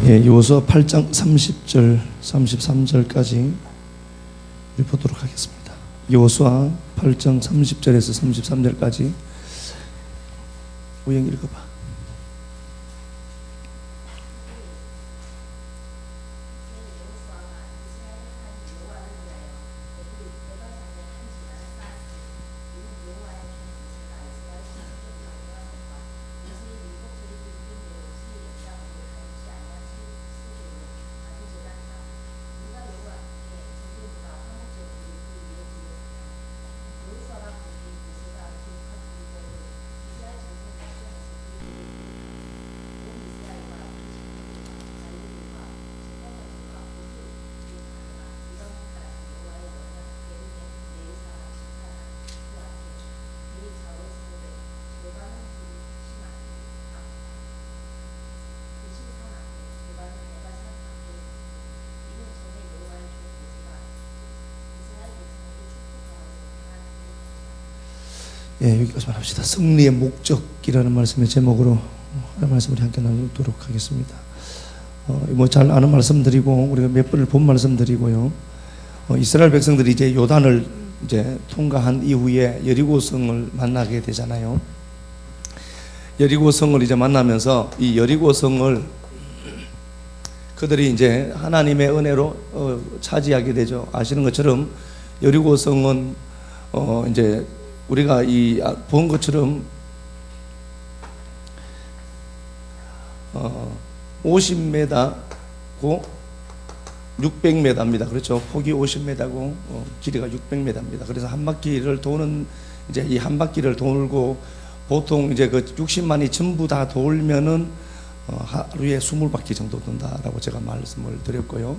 예, 여호수아 8장 30절, 33절까지 보도록 하겠습니다. 여호수아 8장 30절에서 33절까지 우영 읽어봐. 예, 여기까지만 합시다. 승리의 목적이라는 말씀의 제목으로 말씀을 함께 나누도록 하겠습니다. 뭐 잘 아는 말씀드리고 우리가 몇 번을 본 말씀드리고요. 이스라엘 백성들이 이제 요단을 이제 통과한 이후에 여리고성을 만나게 되잖아요. 여리고성을 이제 만나면서 이 여리고성을 그들이 이제 하나님의 은혜로 차지하게 되죠. 아시는 것처럼 여리고성은 이제 우리가 본 것처럼 50m고 600m입니다. 그렇죠. 폭이 50m고 길이가 600m입니다. 그래서 한 바퀴를 도는 이제 이 한 바퀴를 돌고 보통 이제 그 60만이 전부 다 돌면은 하루에 20바퀴 정도 돈다라고 제가 말씀을 드렸고요.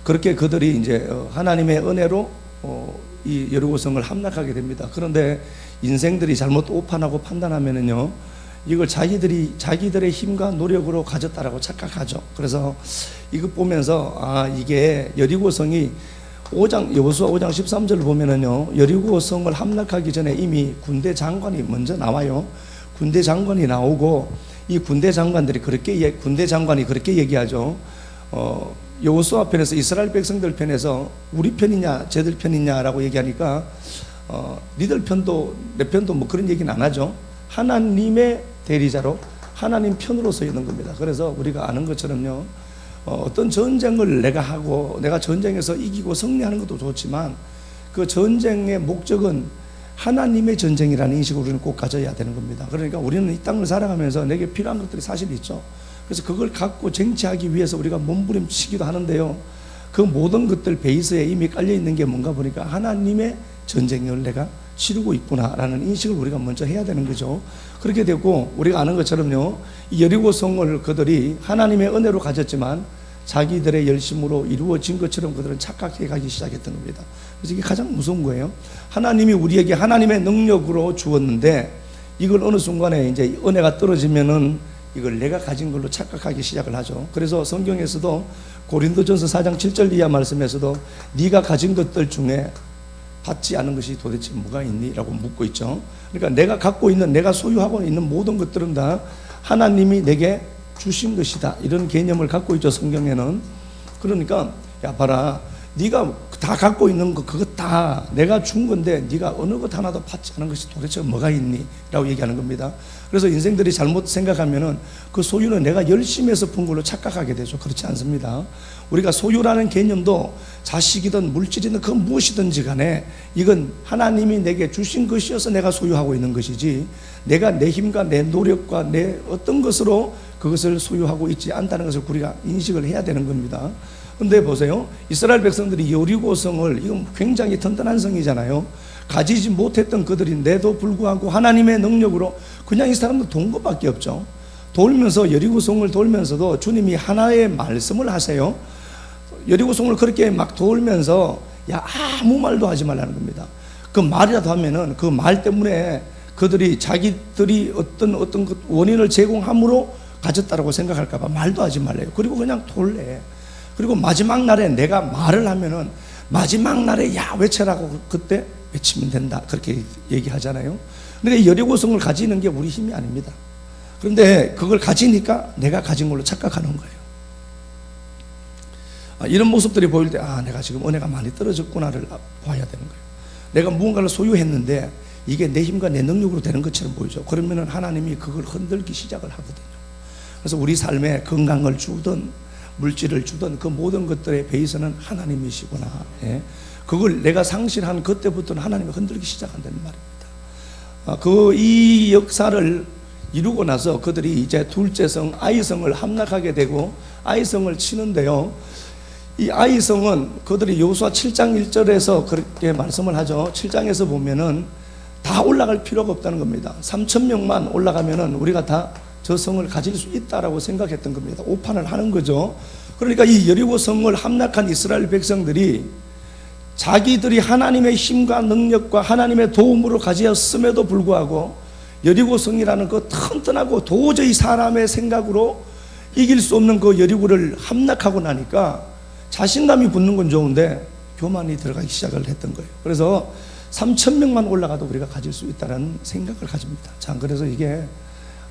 그렇게 그들이 이제 하나님의 은혜로 이 여리고성을 함락하게 됩니다. 그런데 인생들이 잘못 오판하고 판단하면은요, 이걸 자기들의 힘과 노력으로 가졌다라고 착각하죠. 그래서 이거 보면서 이게 여리고성이 여호수아 5장 13절을 보면은요, 여리고성을 함락하기 전에 이미 군대 장관이 먼저 나와요. 군대 장관이 나오고 이 군대 장관이 그렇게 얘기하죠. 여호수아 편에서 이스라엘 백성들 편에서 우리 편이냐 쟤들 편이냐라고 얘기하니까 니들 편도 내 편도 뭐 그런 얘기는 안 하죠. 하나님의 대리자로 하나님 편으로 서 있는 겁니다. 그래서 우리가 아는 것처럼요, 어떤 전쟁을 내가 하고 내가 전쟁에서 이기고 승리하는 것도 좋지만 그 전쟁의 목적은 하나님의 전쟁이라는 인식을 우리는 꼭 가져야 되는 겁니다. 그러니까 우리는 이 땅을 살아가면서 내게 필요한 것들이 사실 있죠. 그래서 그걸 갖고 쟁취하기 위해서 우리가 몸부림치기도 하는데요, 그 모든 것들 베이스에 이미 깔려 있는 게 뭔가 보니까 하나님의 전쟁을 내가 치르고 있구나라는 인식을 우리가 먼저 해야 되는 거죠. 그렇게 되고 우리가 아는 것처럼요, 이 여리고성을 그들이 하나님의 은혜로 가졌지만 자기들의 열심으로 이루어진 것처럼 그들은 착각해 가기 시작했던 겁니다. 그래서 이게 가장 무서운 거예요. 하나님이 우리에게 하나님의 능력으로 주었는데 이걸 어느 순간에 이제 은혜가 떨어지면은 이걸 내가 가진 걸로 착각하기 시작을 하죠. 그래서 성경에서도 고린도전서 4장 7절 이하 말씀에서도 네가 가진 것들 중에 받지 않은 것이 도대체 뭐가 있니? 라고 묻고 있죠. 그러니까 내가 갖고 있는, 내가 소유하고 있는 모든 것들은 다 하나님이 내게 주신 것이다, 이런 개념을 갖고 있죠, 성경에는. 그러니까 야 봐라, 네가 다 갖고 있는 거 그거 다 내가 준 건데 네가 어느 것 하나도 받지 않은 것이 도대체 뭐가 있니? 라고 얘기하는 겁니다. 그래서 인생들이 잘못 생각하면은 그 소유는 내가 열심히 해서 푼 걸로 착각하게 되죠. 그렇지 않습니다. 우리가 소유라는 개념도 자식이든 물질이든 그 무엇이든지 간에 이건 하나님이 내게 주신 것이어서 내가 소유하고 있는 것이지 내가 내 힘과 내 노력과 내 어떤 것으로 그것을 소유하고 있지 않다는 것을 우리가 인식을 해야 되는 겁니다. 근데 보세요, 이스라엘 백성들이 여리고성을, 이건 굉장히 튼튼한 성이잖아요. 가지지 못했던 그들인데도 불구하고 하나님의 능력으로 그냥 이 사람들 돈 것밖에 없죠. 돌면서 여리고성을 돌면서도 주님이 하나의 말씀을 하세요. 여리고성을 그렇게 막 돌면서 야 아무 말도 하지 말라는 겁니다. 그 말이라도 하면은 그 말 때문에 그들이 자기들이 어떤 원인을 제공함으로 가졌다라고 생각할까봐 말도 하지 말래요. 그리고 그냥 돌래. 그리고 마지막 날에 내가 말을 하면은 마지막 날에 야 외쳐라고 그때 외치면 된다, 그렇게 얘기하잖아요. 근데 여리고성을 가지는 게 우리 힘이 아닙니다. 그런데 그걸 가지니까 내가 가진 걸로 착각하는 거예요. 이런 모습들이 보일 때 내가 지금 은혜가 많이 떨어졌구나를 봐야 되는 거예요. 내가 무언가를 소유했는데 이게 내 힘과 내 능력으로 되는 것처럼 보이죠. 그러면 하나님이 그걸 흔들기 시작을 하거든요. 그래서 우리 삶에 건강을 주든 물질을 주든 그 모든 것들의 베이스는 하나님이시구나. 예? 그걸 내가 상실한 그때부터는 하나님이 흔들기 시작한다는 말입니다. 이 역사를 이루고 나서 그들이 이제 둘째 성 아이성을 함락하게 되고 아이성을 치는데요. 이 아이성은 그들이 여호수아 7장 1절에서 그렇게 말씀을 하죠. 7장에서 보면은 다 올라갈 필요가 없다는 겁니다. 3,000명만 올라가면은 우리가 다 저 성을 가질 수 있다라고 생각했던 겁니다. 오판을 하는 거죠. 그러니까 이 여리고 성을 함락한 이스라엘 백성들이 자기들이 하나님의 힘과 능력과 하나님의 도움으로 가지었음에도 불구하고 여리고 성이라는 그 튼튼하고 도저히 사람의 생각으로 이길 수 없는 그 여리고를 함락하고 나니까 자신감이 붙는 건 좋은데 교만이 들어가기 시작을 했던 거예요. 그래서 3,000명만 올라가도 우리가 가질 수 있다는 생각을 가집니다. 자, 그래서 이게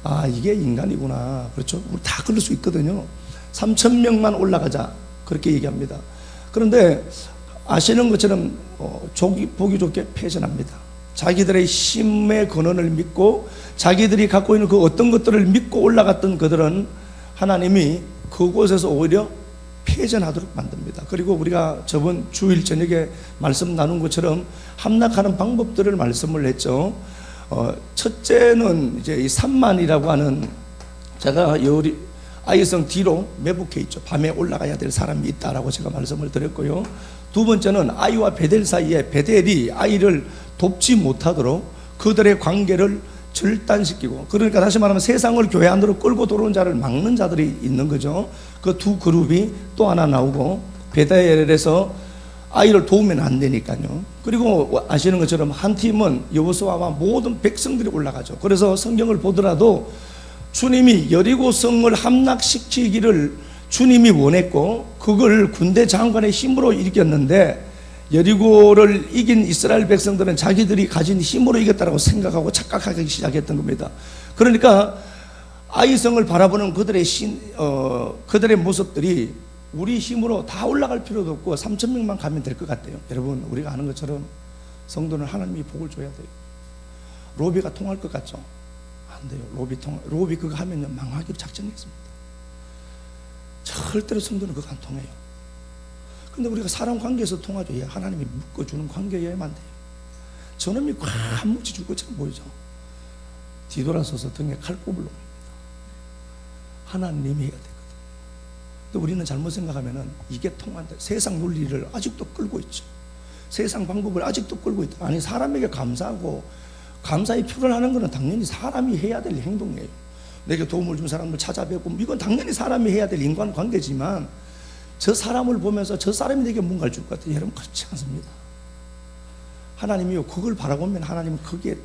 인간이구나. 그렇죠? 우리 다 그럴 수 있거든요. 3,000명만 올라가자. 그렇게 얘기합니다. 그런데 아시는 것처럼 보기 좋게 패전합니다. 자기들의 힘의 근원을 믿고 자기들이 갖고 있는 그 어떤 것들을 믿고 올라갔던 그들은 하나님이 그곳에서 오히려 패전하도록 만듭니다. 그리고 우리가 저번 주일 저녁에 말씀 나눈 것처럼 함락하는 방법들을 말씀을 했죠. 첫째는 이제 이 산만이라고 하는 제가 아이성 뒤로 매복해 있죠. 밤에 올라가야 될 사람이 있다라고 제가 말씀을 드렸고요. 두 번째는 아이와 베델 사이에 베델이 아이를 돕지 못하도록 그들의 관계를 절단시키고, 그러니까 다시 말하면 세상을 교회 안으로 끌고 들어온 자를 막는 자들이 있는 거죠. 그 두 그룹이 또 하나 나오고, 베델에서 아이를 도우면 안 되니까요. 그리고 아시는 것처럼 한 팀은 여호수아와 모든 백성들이 올라가죠. 그래서 성경을 보더라도 주님이 여리고 성을 함락시키기를 주님이 원했고 그걸 군대 장관의 힘으로 이겼는데, 여리고를 이긴 이스라엘 백성들은 자기들이 가진 힘으로 이겼다고 생각하고 착각하기 시작했던 겁니다. 그러니까 아이성을 바라보는 그들의 모습들이 우리 힘으로 다 올라갈 필요도 없고 3,000명만 가면 될 것 같아요. 여러분, 우리가 아는 것처럼 성도는 하나님이 복을 줘야 돼요. 로비가 통할 것 같죠? 안 돼요. 로비 그거 하면요 망하기로 작정했습니다. 절대로 성도는 그거 안 통해요. 근데 우리가 사람 관계에서 통하죠. 하나님이 묶어주는 관계여야만 돼요. 저놈이 꽉 뭉쳐줄 것처럼 보이죠. 뒤돌아서서 등에 칼꼽을 놓습니다. 하나님이 해야 되거든. 근데 우리는 잘못 생각하면은 이게 통한다. 세상 논리를 아직도 끌고 있죠. 세상 방법을 아직도 끌고 있다. 아니, 사람에게 감사하고 감사의 표를 하는 것은 당연히 사람이 해야 될 행동이에요. 내게 도움을 준 사람을 찾아뵙고, 이건 당연히 사람이 해야 될 인간관계지만 저 사람을 보면서 저 사람이 내게 뭔가를 줄 것 같아요. 여러분, 그렇지 않습니다. 하나님이요, 그걸 바라보면 하나님은 거기에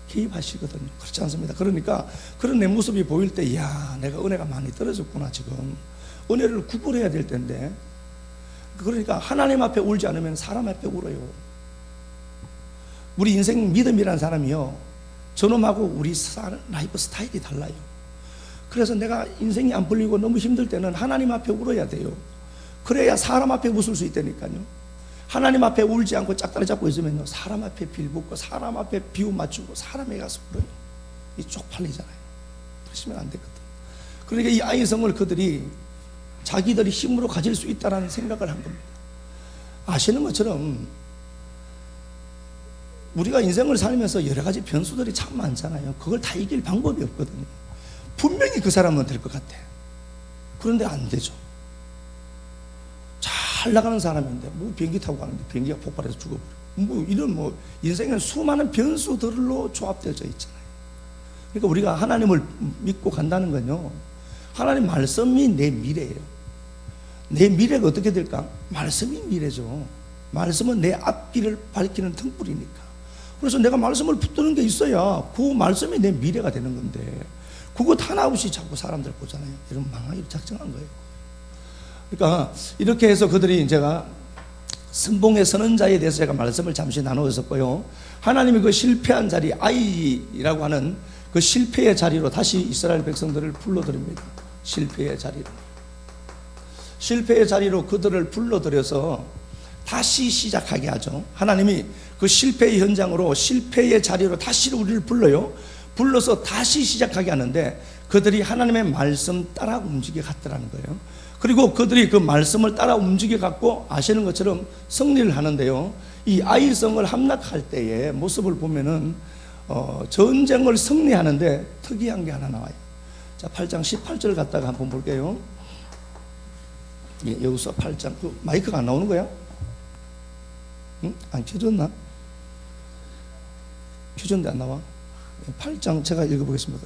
개입하시거든요. 그렇지 않습니다. 그러니까 그런 내 모습이 보일 때, 내가 은혜가 많이 떨어졌구나. 지금 은혜를 구걸해야 될 텐데. 그러니까 하나님 앞에 울지 않으면 사람 앞에 울어요. 우리 인생 믿음이라는 사람이요, 저놈하고 우리 라이프 스타일이 달라요. 그래서 내가 인생이 안 풀리고 너무 힘들 때는 하나님 앞에 울어야 돼요. 그래야 사람 앞에 웃을 수 있다니까요. 하나님 앞에 울지 않고 짝다리 잡고 있으면요, 사람 앞에 빌붙고 사람 앞에 비유 맞추고 사람에 가서 울어요. 이 쪽팔리잖아요. 그러시면 안 되거든. 그러니까 이 아이성을 그들이 자기들이 힘으로 가질 수 있다는 생각을 한 겁니다. 아시는 것처럼 우리가 인생을 살면서 여러 가지 변수들이 참 많잖아요. 그걸 다 이길 방법이 없거든요. 분명히 그 사람은 될 것 같아. 그런데 안 되죠. 잘 나가는 사람인데 비행기 타고 가는데 비행기가 폭발해서 죽어버려. 이런 인생에 수많은 변수들로 조합되어져 있잖아요. 그러니까 우리가 하나님을 믿고 간다는 건요, 하나님 말씀이 내 미래예요. 내 미래가 어떻게 될까? 말씀이 미래죠. 말씀은 내 앞길을 밝히는 등불이니까. 그래서 내가 말씀을 붙드는 게 있어야 그 말씀이 내 미래가 되는 건데, 그것 하나 없이 자꾸 사람들 보잖아요. 이런 망하기로 작정한 거예요. 그러니까 이렇게 해서 그들이, 제가 선봉에 서는 자에 대해서 제가 말씀을 잠시 나누었었고요. 하나님이 그 실패한 자리, 아이라고 하는 그 실패의 자리로 다시 이스라엘 백성들을 불러들입니다. 실패의 자리로. 실패의 자리로 그들을 불러들여서 다시 시작하게 하죠. 하나님이 그 실패의 현장으로, 실패의 자리로 다시 우리를 불러서 다시 시작하게 하는데, 그들이 하나님의 말씀 따라 움직여 갔더라는 거예요. 그리고 그들이 그 말씀을 따라 움직여 갖고 아시는 것처럼 승리를 하는데요, 이 아이성을 함락할 때의 모습을 보면은 전쟁을 승리하는데 특이한 게 하나 나와요. 자, 8장 18절 갖다가 한번 볼게요. 예, 여호수아 8장. 그 마이크가 안 나오는 거야? 응? 안 켜졌나? 켜졌는데 안 나와? 8장 제가 읽어보겠습니다.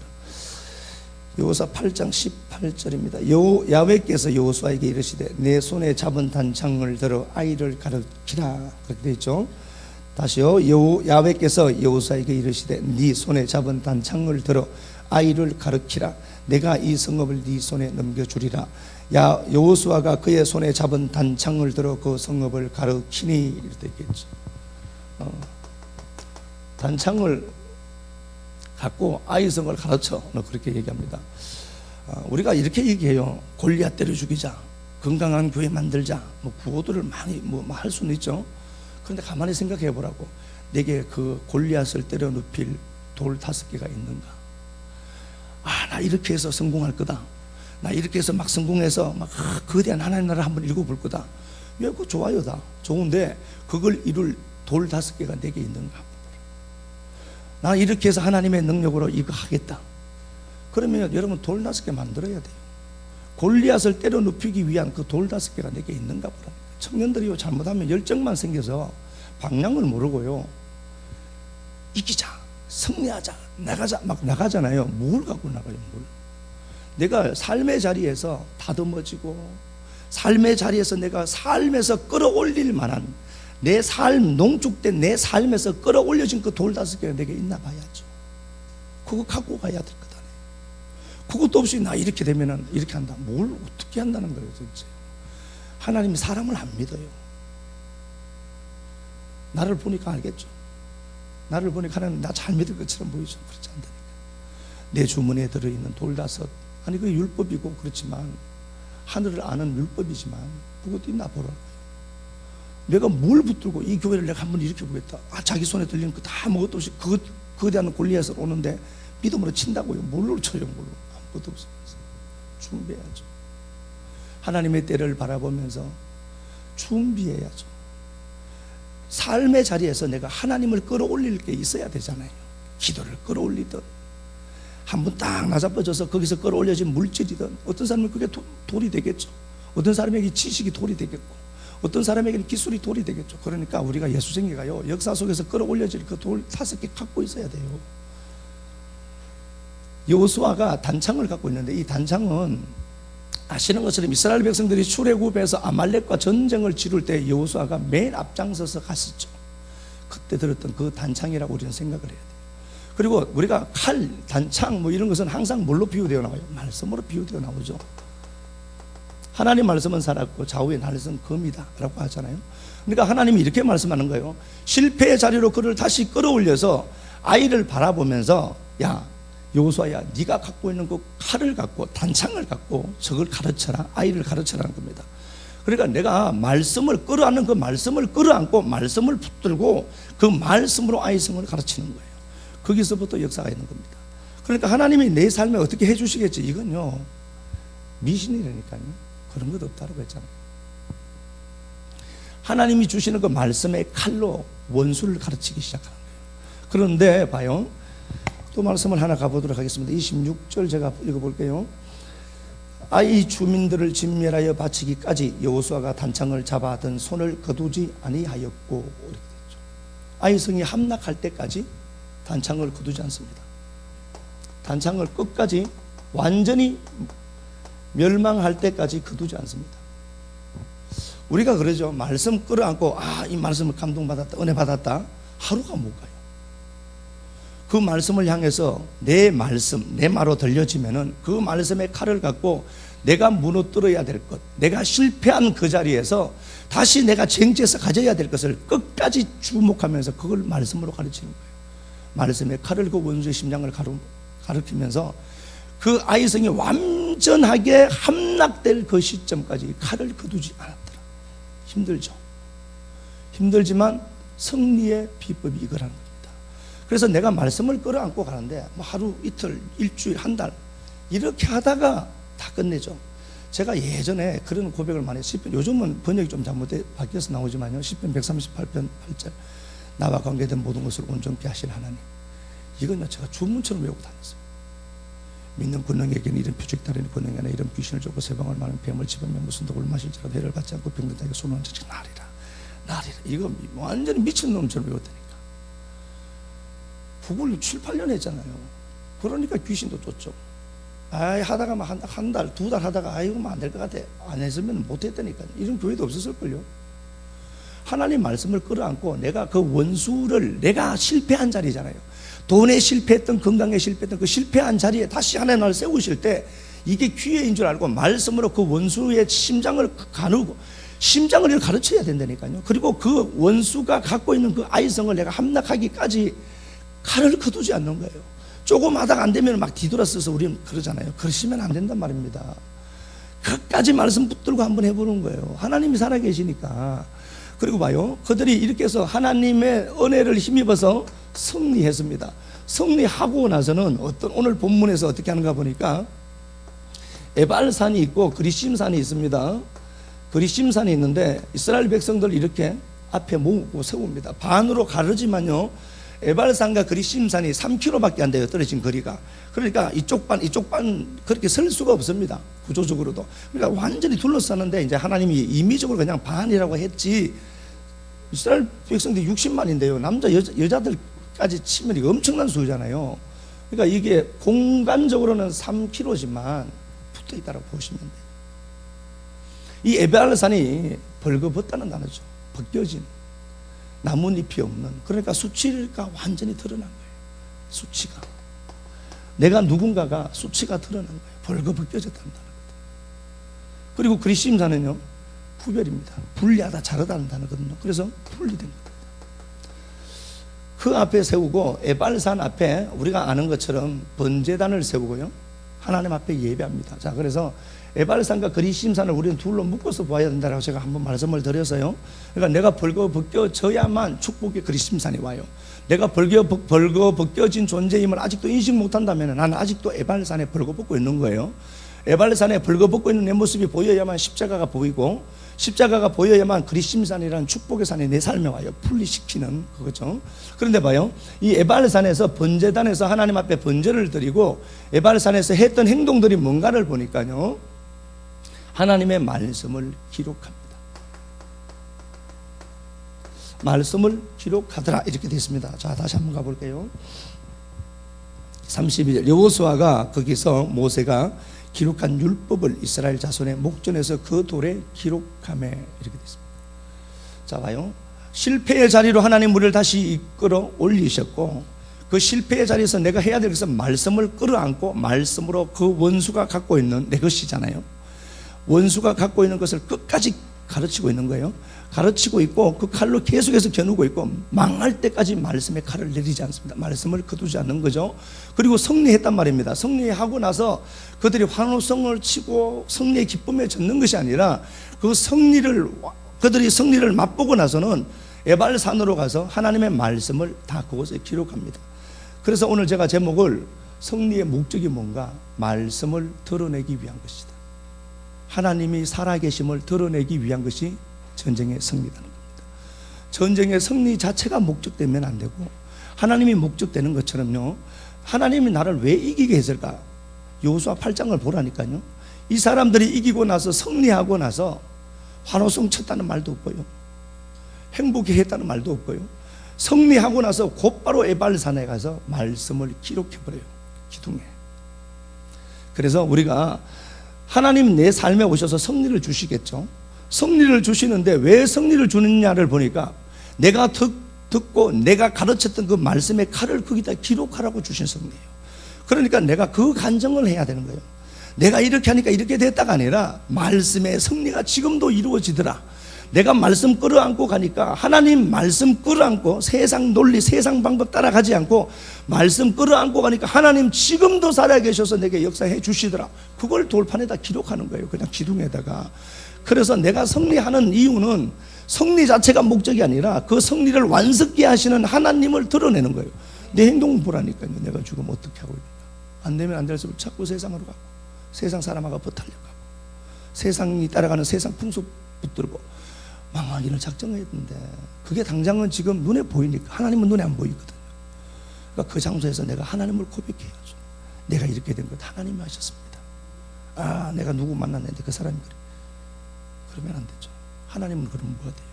여호수아 8장 18절입니다. 야훼께서 여호수아에게 이르시되 내 손에 잡은 단창을 들어 아이를 가르치라. 그렇게 되어 있죠. 다시요. 야훼께서 여호수아에게 이르시되 네 손에 잡은 단창을 들어 아이를 가르치라. 내가 이 성읍을 네 손에 넘겨주리라. 여호수아가 그의 손에 잡은 단창을 들어 그 성읍을 가르치니 이렇게 있겠죠. 단창을 갖고 아이성을 가르쳐, 그렇게 얘기합니다. 우리가 이렇게 얘기해요. 골리앗 때려 죽이자, 건강한 교회 만들자, 구호들을 많이 할 수는 있죠. 그런데 가만히 생각해 보라고. 내게 그 골리앗을 때려 눕힐 돌 5개가 있는가? 나 이렇게 해서 성공할 거다. 나 이렇게 해서 막 성공해서 막 거대한 하나님 나라 한번 읽어볼 거다. 왜? 그거 좋아요, 다 좋은데 그걸 이룰 돌 5개가 내게 있는가? 나 이렇게 해서 하나님의 능력으로 이거 하겠다. 그러면 여러분 돌 5개 만들어야 돼요. 골리앗을 때려 눕히기 위한 그 돌 5개가 내게 있는가 보라. 청년들이 잘못하면 열정만 생겨서 방향을 모르고요, 이기자, 승리하자, 나가자 막 나가잖아요. 뭘 갖고 나가요? 뭘? 내가 삶의 자리에서 다듬어지고, 삶의 자리에서 내가 삶에서 끌어올릴 만한, 내 삶, 농축된 내 삶에서 끌어올려진 그 돌 5개가 내게 있나 봐야죠. 그거 갖고 가야 될 것 아니에요. 그것도 없이 나 이렇게 되면은 이렇게 한다. 뭘 어떻게 한다는 거예요, 도대체. 하나님이 사람을 안 믿어요. 나를 보니까 알겠죠. 나를 보니까 하나님 나 잘 믿을 것처럼 보이죠. 그렇지 않다니까. 내 주머니에 들어있는 돌 5, 아니 그 율법이고 그렇지만, 하늘을 아는 율법이지만 그것도 있나 보라고요. 내가 뭘 붙들고 이 교회를 내가 한번 이렇게 보겠다. 자기 손에 들리는 거 다 아무것도 없이 그거에 대한 골리앗을 오는데 믿음으로 친다고요. 뭘로 쳐요? 뭘로? 아무것도 없으면서 준비해야죠. 하나님의 때를 바라보면서 준비해야죠. 삶의 자리에서 내가 하나님을 끌어올릴 게 있어야 되잖아요. 기도를 끌어올리든, 한번 딱 나자빠져서 거기서 끌어올려진 물질이든, 어떤 사람은 그게 돌이 되겠죠. 어떤 사람에게 지식이 돌이 되겠고, 어떤 사람에게는 기술이 돌이 되겠죠. 그러니까 우리가 예수쟁이가요, 역사 속에서 끌어올려질 그 돌 5개 갖고 있어야 돼요. 여호수아가 단창을 갖고 있는데, 이 단창은 아시는 것처럼 이스라엘 백성들이 출애굽해서 아말렉과 전쟁을 치룰 때 여호수아가 맨 앞장서서 갔었죠. 그때 들었던 그 단창이라고 우리는 생각을 해야 돼요. 그리고 우리가 칼, 단창 이런 것은 항상 뭘로 비유되어 나와요? 말씀으로 비유되어 나오죠. 하나님 말씀은 살았고 좌우의 날선 검이다 라고 하잖아요. 그러니까 하나님이 이렇게 말씀하는 거예요. 실패의 자리로 그를 다시 끌어올려서 아이를 바라보면서, 야 여호수아야, 네가 갖고 있는 그 칼을 갖고, 단창을 갖고 저걸 가르쳐라. 아이를 가르쳐라는 겁니다. 그러니까 내가 말씀을 끌어안는, 그 말씀을 끌어안고 말씀을 붙들고 그 말씀으로 아이성을 가르치는 거예요. 거기서부터 역사가 있는 겁니다. 그러니까 하나님이 내 삶에 어떻게 해주시겠지, 이건요 미신이라니까요. 그런 것 없다고 했잖아요. 하나님이 주시는 그 말씀의 칼로 원수를 가르치기 시작하는 거예요. 그런데 봐요, 또 말씀을 하나 가보도록 하겠습니다. 26절 제가 읽어볼게요. 아이 주민들을 진멸하여 바치기까지 여호수아가 단창을 잡아든 손을 거두지 아니하였고, 이렇게 됐죠. 아이성이 함락할 때까지 단창을 거두지 않습니다. 단창을 끝까지 완전히 멸망할 때까지 거두지 않습니다. 우리가 그러죠. 말씀 끌어안고 이 말씀을 감동받았다, 은혜 받았다, 하루가 못 가요. 그 말씀을 향해서 내 말씀, 내 말로 들려지면은 그 말씀의 칼을 갖고 내가 무너뜨려야 될 것, 내가 실패한 그 자리에서 다시 내가 쟁취해서 가져야 될 것을 끝까지 주목하면서 그걸 말씀으로 가르치는 거예요. 말씀의 칼을 그 원수의 심장을 가르치면서 그 아이성이 완전히 완전하게 함락될 그 시점까지 칼을 거두지 않았더라. 힘들죠. 힘들지만 승리의 비법이 이거라는 겁니다. 그래서 내가 말씀을 끌어안고 가는데 뭐 하루, 이틀, 일주일, 한 달 이렇게 하다가 다 끝내죠. 제가 예전에 그런 고백을 많이 했어요. 요즘은 번역이 좀 잘못돼 바뀌어서 나오지만요. 시편 138편 8절 나와 관계된 모든 것을 온전케 하신 하나님. 이건요 제가 주문처럼 외우고 다녔어요. 믿는 군능에게는 이런 표적 다른 군능이 아니라 이런 귀신을 쫓고 세방을 많은 뱀을 집으면 무슨 독을 마실지라도 해를 받지 않고 병든 자에게 손을 얹어 나리라. 이거 완전히 미친놈처럼 외웠다니까. 북을 7, 8년 했잖아요. 그러니까 귀신도 쫓죠. 하다가 한 달, 두 달 하다가 이거 안 될 것 같아. 안 했으면 못 했다니까요. 이런 교회도 없었을걸요. 하나님 말씀을 끌어안고 내가 그 원수를 내가 실패한 자리잖아요. 돈에 실패했던, 건강에 실패했던 그 실패한 자리에 다시 하나님 나를 세우실 때 이게 기회인 줄 알고 말씀으로 그 원수의 심장을 가누고 심장을 가르쳐야 된다니까요. 그리고 그 원수가 갖고 있는 그 아이성을 내가 함락하기까지 칼을 거두지 않는 거예요. 조금 하다가 안 되면 막 뒤돌아서서 우리는 그러잖아요. 그러시면 안 된단 말입니다. 끝까지 말씀 붙들고 한번 해보는 거예요. 하나님이 살아계시니까. 그리고 봐요. 그들이 이렇게 해서 하나님의 은혜를 힘입어서 승리했습니다. 승리하고 나서는 오늘 본문에서 어떻게 하는가 보니까 에발산이 있고 그리심산이 있습니다. 그리심산이 있는데 이스라엘 백성들 이렇게 앞에 모으고 세웁니다. 반으로 가르지만요. 에발산과 그리심산이 3km밖에 안 돼요. 떨어진 거리가. 그러니까 이쪽 반 그렇게 설 수가 없습니다. 구조적으로도. 그러니까 완전히 둘러싸는데 이제 하나님이 임의적으로 그냥 반이라고 했지. 이스라엘 백성들이 60만인데요. 남자 여자들까지 치면 이거 엄청난 수잖아요. 그러니까 이게 공간적으로는 3km지만 붙어 있다고 보시면 돼요. 이 에발산이 벌거벗다는 단어죠. 벗겨진. 나뭇잎이 없는. 그러니까 수치가 완전히 드러난 거예요. 수치가. 내가 누군가가 수치가 드러난 거예요. 벌거벗겨졌다는 단어거든요. 그리고 그리심산은요 부별입니다. 분리하다 자르다는 단어거든요. 그래서 분리된 겁니다. 그 앞에 세우고 에발산 앞에 우리가 아는 것처럼 번제단을 세우고요 하나님 앞에 예배합니다. 자, 그래서 에발산과 그리심산을 우리는 둘로 묶어서 봐야 된다고 제가 한번 말씀을 드렸어요. 그러니까 내가 벌거벗겨져야만 축복의 그리심산이 와요. 내가 벌거벗겨진 존재임을 아직도 인식 못한다면 나는 아직도 에발산에 벌거벗고 있는 거예요. 에발산에 벌거벗고 있는 내 모습이 보여야만 십자가가 보이고 십자가가 보여야만 그리심산이라는 축복의 산이 내 삶에 와요. 분리시키는 그거죠. 그런데 봐요. 이 에발산에서 번제단에서 하나님 앞에 번제를 드리고 에발산에서 했던 행동들이 뭔가를 보니까요. 하나님의 말씀을 기록합니다. 말씀을 기록하더라 이렇게 되어 있습니다. 자, 다시 한번 가볼게요. 32절 여호수아가 거기서 모세가 기록한 율법을 이스라엘 자손의 목전에서 그 돌에 기록하며 이렇게 되어 있습니다. 자, 봐요. 실패의 자리로 하나님 우리를 다시 이끌어 올리셨고 그 실패의 자리에서 내가 해야 될 것은 말씀을 끌어안고 말씀으로 그 원수가 갖고 있는 내 것이잖아요. 원수가 갖고 있는 것을 끝까지 가르치고 있는 거예요. 가르치고 있고 그 칼로 계속해서 겨누고 있고 망할 때까지 말씀의 칼을 내리지 않습니다. 말씀을 거두지 않는 거죠. 그리고 승리했단 말입니다. 승리하고 나서 그들이 환호성을 치고 승리의 기쁨에 젖는 것이 아니라 그들이 승리를 맛보고 나서는 에발산으로 가서 하나님의 말씀을 다 그곳에 기록합니다. 그래서 오늘 제가 제목을 승리의 목적이 뭔가 말씀을 드러내기 위한 것이다. 하나님이 살아계심을 드러내기 위한 것이 전쟁의 승리라는 겁니다. 전쟁의 승리 자체가 목적되면 안 되고 하나님이 목적되는 것처럼요. 하나님이 나를 왜 이기게 했을까? 여호수아 8장을 보라니까요. 이 사람들이 이기고 나서 승리하고 나서 환호성 쳤다는 말도 없고요. 행복해 했다는 말도 없고요. 승리하고 나서 곧바로 에발산에 가서 말씀을 기록해버려요. 기둥에. 그래서 우리가 하나님 내 삶에 오셔서 승리를 주시겠죠. 승리를 주시는데 왜 승리를 주느냐를 보니까 내가 듣고 내가 가르쳤던 그 말씀의 칼을 거기다 기록하라고 주신 승리예요. 그러니까 내가 그 간증을 해야 되는 거예요. 내가 이렇게 하니까 이렇게 됐다가 아니라 말씀의 승리가 지금도 이루어지더라. 내가 말씀 끌어안고 가니까 하나님 말씀 끌어안고 세상 논리 세상 방법 따라가지 않고 말씀 끌어안고 가니까 하나님 지금도 살아계셔서 내게 역사해 주시더라. 그걸 돌판에다 기록하는 거예요. 그냥 기둥에다가. 그래서 내가 승리하는 이유는 승리 자체가 목적이 아니라 그 승리를 완성케 하시는 하나님을 드러내는 거예요. 내 행동을 보라니까요. 내가 지금 어떻게 하고 있는가. 안 되면 안 될수록 자꾸 세상으로 가고 세상 사람하고 붙으려고 하고 세상이 따라가는 세상 풍속 붙들고 망하기를 작정했는데 그게 당장은 지금 눈에 보이니까 하나님은 눈에 안 보이거든요. 그러니까 그 장소에서 내가 하나님을 고백해야죠. 내가 이렇게 된 것 하나님이 하셨습니다. 아, 내가 누구 만났는데 그 사람이 그래. 그러면 안 되죠. 하나님은 그러면 뭐가 돼요?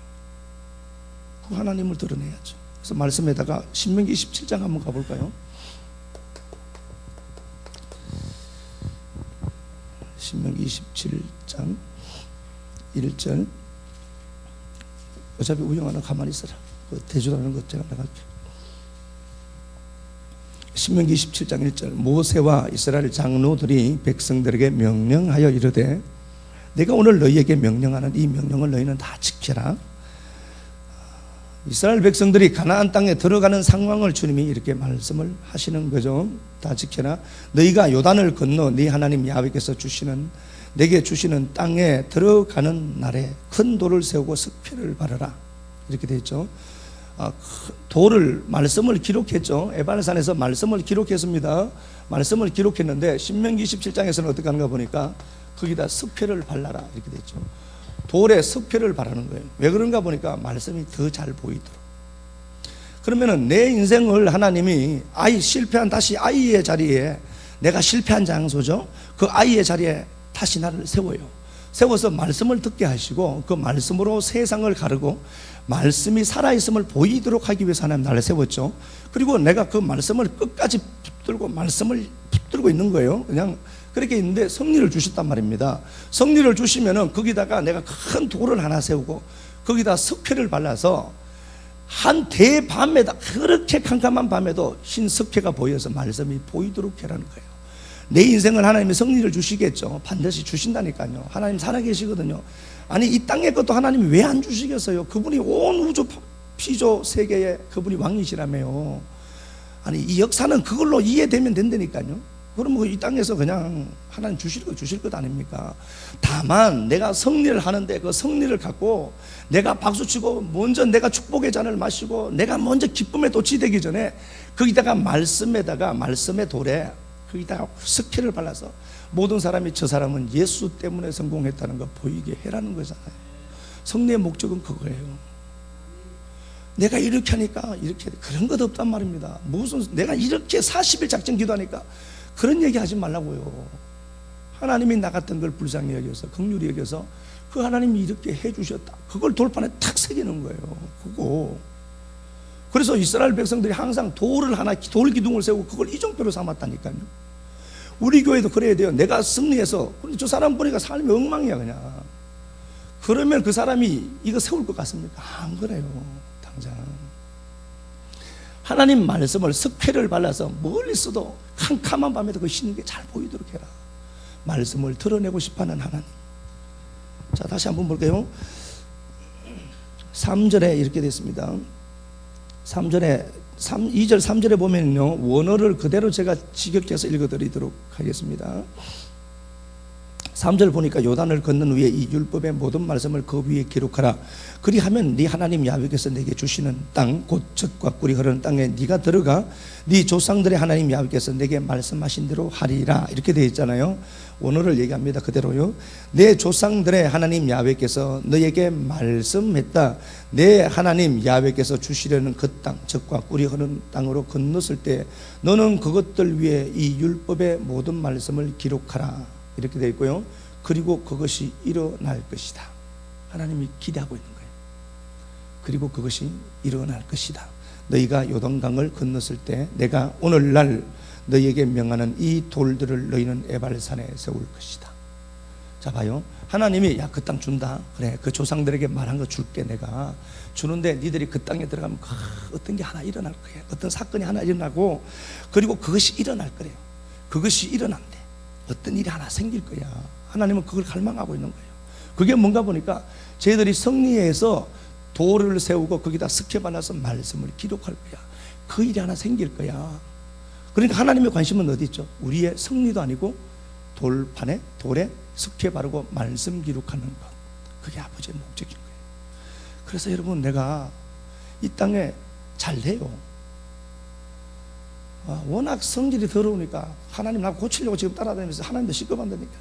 그 하나님을 드러내야죠. 그래서 말씀에다가 신명기 27장 한번 가볼까요? 신명기 27장 1절. 어차피 우영아는 가만히 있어라. 그 대주라는 것 제가 나갈게. 신명기 27장 1절. 모세와 이스라엘 장로들이 백성들에게 명령하여 이르되 내가 오늘 너희에게 명령하는 이 명령을 너희는 다 지켜라. 이스라엘 백성들이 가나안 땅에 들어가는 상황을 주님이 이렇게 말씀을 하시는 거죠. 다 지켜라. 너희가 요단을 건너 네 하나님 야훼께서 주시는 내게 주시는 땅에 들어가는 날에 큰 돌을 세우고 석회를 바르라. 이렇게 되어 있죠. 돌을 말씀을 기록했죠. 에발산에서 말씀을 기록했습니다. 말씀을 기록했는데 신명기 27장에서는 어떻게 하는가 보니까 거기다 석회를 발라라 이렇게 되어 있죠. 돌에 석회를 바르는 거예요. 왜 그런가 보니까 말씀이 더 잘 보이도록. 그러면은 내 인생을 하나님이 실패한 다시 아이의 자리에 내가 실패한 장소죠. 그 아이의 자리에 다시 나를 세워요. 세워서 말씀을 듣게 하시고 그 말씀으로 세상을 가르고 말씀이 살아있음을 보이도록 하기 위해서 하나님 나를 세웠죠. 그리고 내가 그 말씀을 끝까지 붙들고 말씀을 붙들고 있는 거예요. 그냥 그렇게 있는데 승리를 주셨단 말입니다. 승리를 주시면은 거기다가 내가 큰 돌을 하나 세우고 거기다 석회를 발라서 한 대밤에다 그렇게 캄캄한 밤에도 흰 석회가 보여서 말씀이 보이도록 해라는 거예요. 내 인생을 하나님이 승리를 주시겠죠. 반드시 주신다니까요. 하나님 살아계시거든요. 아니 이 땅의 것도 하나님이 왜 안 주시겠어요? 그분이 온 우주 피조 세계에 그분이 왕이시라며요. 아니 이 역사는 그걸로 이해되면 된다니까요. 그럼 이 땅에서 그냥 하나님 주실 것 아닙니까? 다만 내가 승리를 하는데 그 승리를 갖고 내가 박수치고 먼저 내가 축복의 잔을 마시고 내가 먼저 기쁨에 도취되기 전에 거기다가 말씀의 돌에 거기다가 석회를 발라서 모든 사람이 저 사람은 예수 때문에 성공했다는 거 보이게 해라는 거잖아요. 승리의 목적은 그거예요. 내가 이렇게 하니까 이렇게 그런 것 없단 말입니다. 무슨 내가 이렇게 40일 작전 기도하니까 그런 얘기 하지 말라고요. 하나님이 나 같은 걸 불쌍히 여겨서 긍휼히 여겨서 그 하나님이 이렇게 해주셨다. 그걸 돌판에 탁 새기는 거예요. 그거. 그래서 이스라엘 백성들이 항상 돌 기둥을 세우고 그걸 이정표로 삼았다니까요. 우리 교회도 그래야 돼요. 내가 승리해서 저 사람 보니까 삶이 엉망이야 그냥. 그러면 그 사람이 이거 세울 것 같습니까? 안 그래요. 당장. 하나님 말씀을 석회를 발라서 멀리 있어도 캄캄한 밤에도 그 신는 게 잘 보이도록 해라. 말씀을 드러내고 싶어하는 하나님. 자, 다시 한번 볼게요. 3절에 이렇게 됐습니다. 2절 3절에 보면요, 원어를 그대로 제가 직역해서 읽어드리도록 하겠습니다. 3절 보니까 요단을 건넌 후에 이 율법의 모든 말씀을 그 위에 기록하라. 그리하면 네 하나님 야훼께서 내게 주시는 땅 곧 젖과 꿀이 흐르는 땅에 네가 들어가 네 조상들의 하나님 야훼께서 내게 말씀하신 대로 하리라. 이렇게 되어 있잖아요. 원어를 얘기합니다. 그대로요. 내 조상들의 하나님 야훼께서 너에게 말씀했다. 내 하나님 야훼께서 주시려는 그 땅 젖과 꿀이 흐르는 땅으로 건넜을 때 너는 그것들 위에 이 율법의 모든 말씀을 기록하라. 이렇게 되어 있고요. 그리고 그것이 일어날 것이다. 하나님이 기대하고 있는 거예요. 그리고 그것이 일어날 것이다. 너희가 요단강을 건넜을 때 내가 오늘날 너희에게 명하는 이 돌들을 너희는 에발산에 세울 것이다. 자 봐요. 하나님이 야 그 땅 준다. 그래 그 조상들에게 말한 거 줄게. 내가 주는데 니들이 그 땅에 들어가면 어떤 게 하나 일어날 거야. 어떤 사건이 하나 일어나고 그리고 그것이 일어날 거래요. 그것이 일어난대. 어떤 일이 하나 생길 거야. 하나님은 그걸 갈망하고 있는 거예요. 그게 뭔가 보니까 저희들이 승리해서 돌을 세우고 거기다 스케 발라서 말씀을 기록할 거야. 그 일이 하나 생길 거야. 그러니까 하나님의 관심은 어디 있죠? 우리의 승리도 아니고 돌판에 돌에 스케 바르고 말씀 기록하는 것. 그게 아버지의 목적인 거예요. 그래서 여러분, 내가 이 땅에 잘 돼요. 워낙 성질이 더러우니까 하나님 나 고치려고 지금 따라다니면서 하나님도 시급한다니까.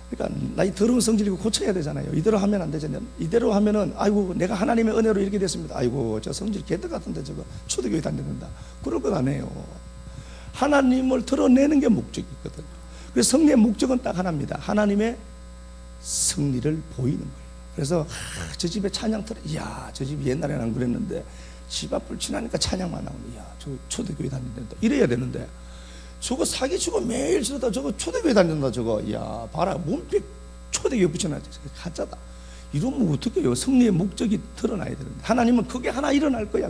그러니까 나 이 더러운 성질이고 고쳐야 되잖아요. 이대로 하면 안 되잖아요. 이대로 하면은 아이고 내가 하나님의 은혜로 이렇게 됐습니다. 아이고 저 성질 개떡 같은데 저거 초대교회 다닌다. 그럴 것 안 해요. 하나님을 드러내는 게 목적이거든요. 그래서 승리의 목적은 딱 하나입니다. 하나님의 승리를 보이는 거예요. 그래서 저 집에 찬양 틀어. 이야, 저 집이 옛날에는 안 그랬는데 집 앞을 지나니까 찬양만 나오네. 이야, 저 초대교회 다닌다. 이래야 되는데 저거 사기치고 매일 저러다 저거 초대교회 다닌다. 저거 이야, 봐라 문빛 초대교회 붙여놨지. 가짜다. 이러면 어떻게 해요? 승리의 목적이 드러나야 되는데 하나님은 그게 하나 일어날 거야.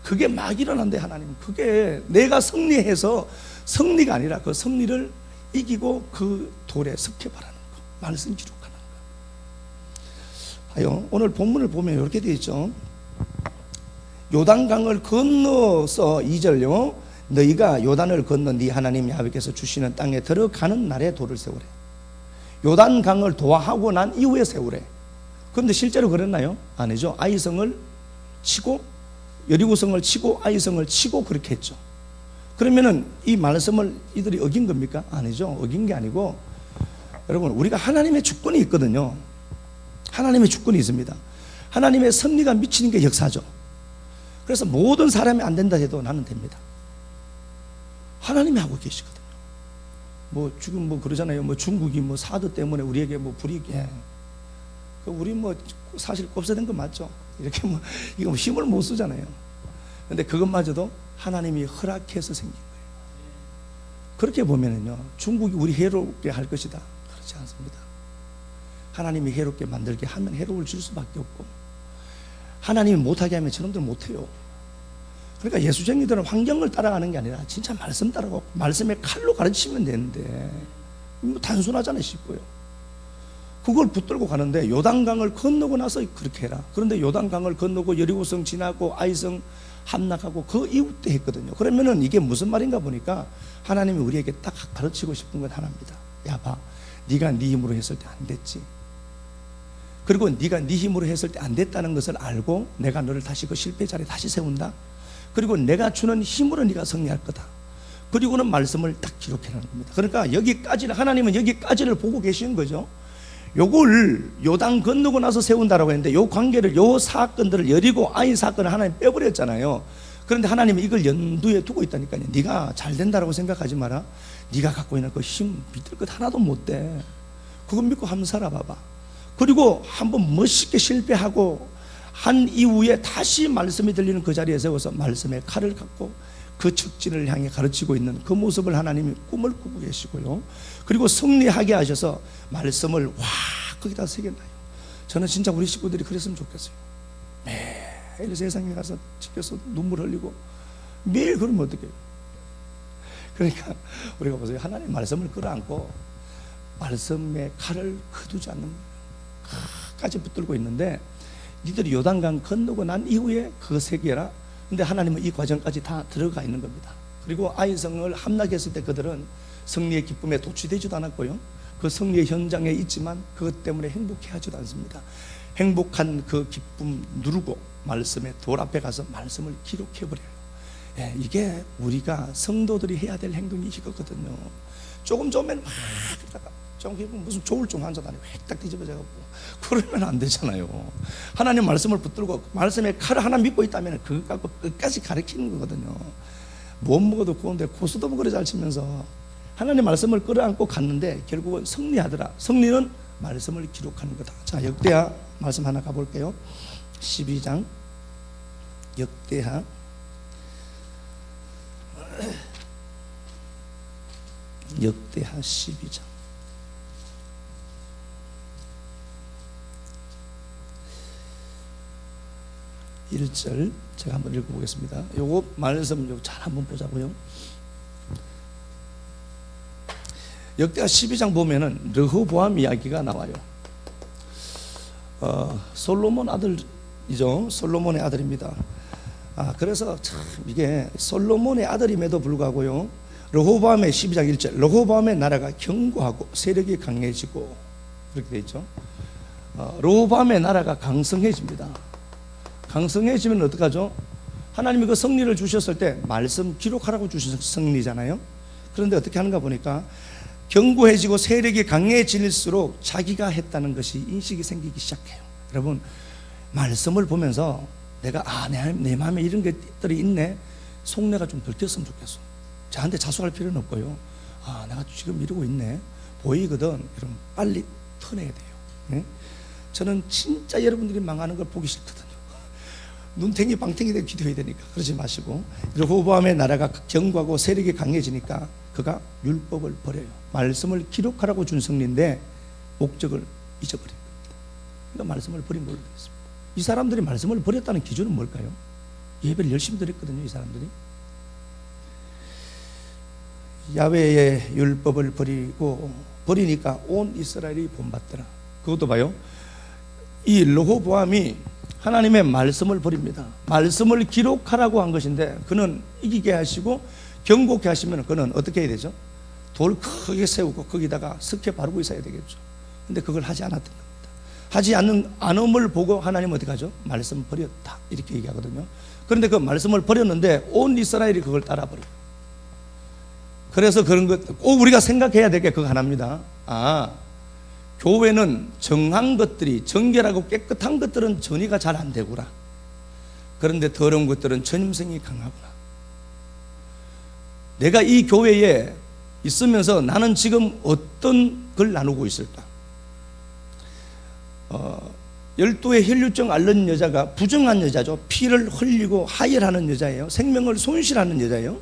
그게 막 일어난대. 하나님은 그게 내가 승리해서 승리가 아니라 그 승리를 이기고 그 돌에 스케 바라는 거, 말씀 기록하는 거. 봐요. 오늘 본문을 보면 이렇게 되어 있죠. 요단강을 건너서 2절요. 너희가 요단을 건너 네 하나님 야훼께서 주시는 땅에 들어가는 날에 돌을 세우래. 요단강을 도하고 난 이후에 세우래. 그런데 실제로 그랬나요? 아니죠. 아이성을 치고 여리고성을 치고 아이성을 치고 그렇게 했죠. 그러면은 이 말씀을 이들이 어긴 겁니까? 아니죠. 어긴 게 아니고, 여러분, 우리가 하나님의 주권이 있거든요. 하나님의 주권이 있습니다. 하나님의 섭리가 미치는 게 역사죠. 그래서 모든 사람이 안 된다 해도 나는 됩니다. 하나님이 하고 계시거든요. 뭐 지금 뭐 그러잖아요. 뭐 중국이 뭐 사드 때문에 우리에게 뭐 불이익해. 우리 뭐 사실 곱세된 거 맞죠? 이렇게 뭐 이거 뭐 힘을 못 쓰잖아요. 근데 그것마저도 하나님이 허락해서 생긴 거예요. 그렇게 보면은요, 중국이 우리 해롭게 할 것이다. 그렇지 않습니다. 하나님이 해롭게 만들게 하면 해로울 줄 수밖에 없고, 하나님이 못하게 하면 저놈들 못해요. 그러니까 예수쟁이들은 환경을 따라가는 게 아니라 진짜 말씀 따라가고 말씀의 칼로 가르치면 되는데, 뭐 단순하잖아요. 쉽고요. 그걸 붙들고 가는데 요단강을 건너고 나서 그렇게 해라. 그런데 요단강을 건너고 여리고성 지나고 아이성 함락하고 그 이후 때 했거든요. 그러면은 이게 무슨 말인가 보니까 하나님이 우리에게 딱 가르치고 싶은 건 하나입니다. 야, 봐, 네가 네 힘으로 했을 때 안 됐지. 그리고 네가 네 힘으로 했을 때 안 됐다는 것을 알고 내가 너를 다시 그 실패 자리에 다시 세운다. 그리고 내가 주는 힘으로 네가 승리할 거다. 그리고는 말씀을 딱 기록해놓는 겁니다. 그러니까 여기까지는, 하나님은 여기까지를 보고 계시는 거죠. 요걸 요단 건너고 나서 세운다라고 했는데, 요 관계를, 요 사건들을, 여리고 아이 사건을 하나님 빼버렸잖아요. 그런데 하나님은 이걸 연두에 두고 있다니까요. 네가 잘 된다라고 생각하지 마라. 네가 갖고 있는 그 힘 믿을 것 하나도 못 돼. 그거 믿고 한번 살아봐봐. 그리고 한번 멋있게 실패하고 한 이후에 다시 말씀이 들리는 그 자리에 세워서 말씀의 칼을 갖고 그 적진을 향해 가르치고 있는 그 모습을 하나님이 꿈을 꾸고 계시고요. 그리고 승리하게 하셔서 말씀을 와 거기다 새겨놔요. 저는 진짜 우리 식구들이 그랬으면 좋겠어요. 매일 세상에 가서 지켜서 눈물 흘리고 매일 그러면 어떡해요? 그러니까 우리가 보세요. 하나님 말씀을 끌어안고 말씀의 칼을 거두지 않는 끝까지 붙들고 있는데, 니들이 요단강 건너고 난 이후에 그거 새겨라. 근데 하나님은 이 과정까지 다 들어가 있는 겁니다. 그리고 아이성을 함락했을 때 그들은 승리의 기쁨에 도취되지도 않았고요. 그 승리의 현장에 있지만 그것 때문에 행복해하지도 않습니다. 행복한 그 기쁨 누르고 말씀의 돌 앞에 가서 말씀을 기록해버려요. 예, 이게 우리가 성도들이 해야 될 행동이 이거거든요. 조금 막 좀 무슨 조울증 환자도 아니고 획딱 뒤집어져갖고 그러면 안 되잖아요. 하나님 말씀을 붙들고 말씀의 칼을 하나 믿고 있다면 그것 갖고 끝까지 가르치는 거거든요. 못 먹어도 구운데 고수도 먹으러 잘 치면서 하나님 말씀을 끌어안고 갔는데 결국은 승리하더라. 승리는 말씀을 기록하는 거다. 자, 역대하 말씀 하나 가볼게요. 12장 역대하 12장 1절 제가 한번 읽어보겠습니다. 요거 말씀 잘 한번 보자고요. 역대하 12장 보면은 르호보암 이야기가 나와요. 솔로몬 아들이죠. 솔로몬의 아들입니다. 그래서 참 이게 솔로몬의 아들임에도 불구하고요, 르호보암의 12장 1절, 르호보암의 나라가 견고하고 세력이 강해지고, 그렇게 되어 있죠. 르호보암의 나라가 강성해집니다. 강성해지면 어떡하죠? 하나님이 그 승리를 주셨을 때 말씀 기록하라고 주신 승리잖아요. 그런데 어떻게 하는가 보니까 견고해지고 세력이 강해질수록 자기가 했다는 것이 인식이 생기기 시작해요. 여러분, 말씀을 보면서 내가 내 마음에 이런 것들이 있네, 속내가 좀 들켰으면 좋겠어. 저한테 자숙할 필요는 없고요. 내가 지금 이러고 있네, 보이거든. 여러분, 빨리 터내야 돼요. 네? 저는 진짜 여러분들이 망하는 걸 보기 싫거든요. 눈탱이 방탱이 되고 기도해야 되니까. 그러지 마시고, 르호보암의 나라가 견고하고 세력이 강해지니까 그가 율법을 버려요. 말씀을 기록하라고 준 승리인데 목적을 잊어버린 겁니다. 그러니까 말씀을 버린 걸로 되어 있습니다. 이 사람들이 말씀을 버렸다는 기준은 뭘까요? 예배를 열심히 드렸거든요, 이 사람들이. 야훼의 율법을 버리니까 온 이스라엘이 본받더라. 그것도 봐요. 이 르호보암이 하나님의 말씀을 버립니다. 말씀을 기록하라고 한 것인데 그는 이기게 하시고 견고케 하시면 그는 어떻게 해야 되죠? 돌 크게 세우고 거기다가 석회 바르고 있어야 되겠죠. 근데 그걸 하지 않았던 겁니다. 하지 않음을 보고 하나님은 어떻게 하죠? 말씀 버렸다, 이렇게 얘기하거든요. 그런데 그 말씀을 버렸는데 온 이스라엘이 그걸 따라버려요. 그래서 그런 것 꼭 우리가 생각해야 될 게 그거 하나입니다. 교회는 정한 것들이, 정결하고 깨끗한 것들은 전이가 잘 안 되구나. 그런데 더러운 것들은 전임성이 강하구나. 내가 이 교회에 있으면서 나는 지금 어떤 걸 나누고 있을까? 12의 혈류증 앓는 여자가 부정한 여자죠. 피를 흘리고 하혈하는 여자예요. 생명을 손실하는 여자예요.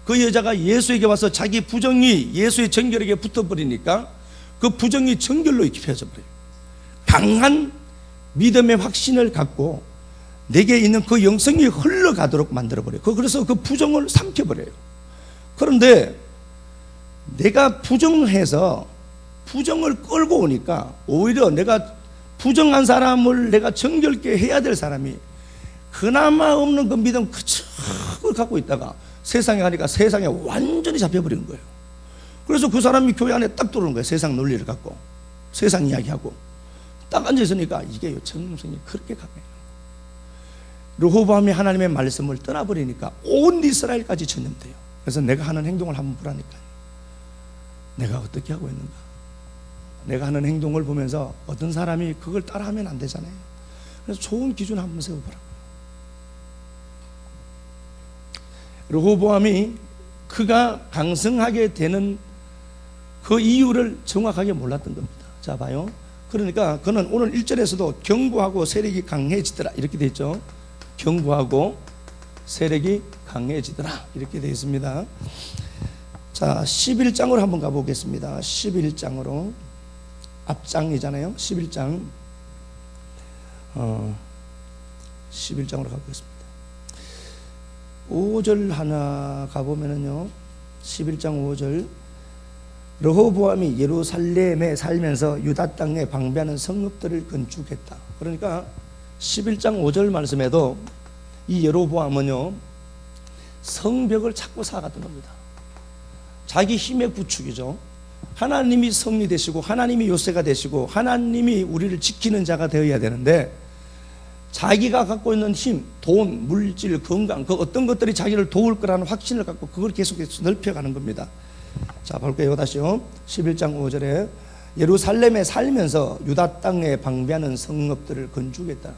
그 여자가 예수에게 와서 자기 부정이 예수의 정결에게 붙어버리니까 그 부정이 정결로 입혀져 버려요. 강한 믿음의 확신을 갖고 내게 있는 그 영성이 흘러가도록 만들어버려요. 그래서 그 부정을 삼켜버려요. 그런데 내가 부정해서 부정을 끌고 오니까 오히려 내가 부정한 사람을 내가 정결케 해야 될 사람이 그나마 없는 그 믿음 그걸 갖고 있다가 세상에 가니까 세상에 완전히 잡혀버리는 거예요. 그래서 그 사람이 교회 안에 딱 들어오는 거예요. 세상 논리를 갖고 세상 이야기하고 딱 앉아있으니까 이게 정성이 그렇게 강해요. 르호보암이 하나님의 말씀을 떠나버리니까 온 이스라엘까지 전염돼요. 그래서 내가 하는 행동을 한번 보라니까요. 내가 어떻게 하고 있는가? 내가 하는 행동을 보면서 어떤 사람이 그걸 따라하면 안 되잖아요. 그래서 좋은 기준 한번 세워보라고요. 르호보암이 그가 강성하게 되는 그 이유를 정확하게 몰랐던 겁니다. 자, 봐요. 그러니까 그는 오늘 1절에서도 견고하고 세력이 강해지더라, 이렇게 되어 있죠. 견고하고 세력이 강해지더라, 이렇게 되어 있습니다. 자, 11장으로 한번 가보겠습니다. 11장으로. 앞장이잖아요. 11장. 11장으로 가보겠습니다. 5절 하나 가보면은요, 11장 5절. 르호보암이 예루살렘에 살면서 유다 땅에 방배하는 성읍들을 건축했다. 그러니까 11장 5절 말씀에도 이 여로보암은요, 성벽을 찾고 살아갔던 겁니다. 자기 힘의 구축이죠. 하나님이 성리 되시고 하나님이 요새가 되시고 하나님이 우리를 지키는 자가 되어야 되는데 자기가 갖고 있는 힘, 돈, 물질, 건강, 그 어떤 것들이 자기를 도울 거라는 확신을 갖고 그걸 계속해서 넓혀가는 겁니다. 자, 볼게요. 다시요. 11장 5절에 예루살렘에 살면서 유다 땅에 방배하는 성읍들을 건축했다.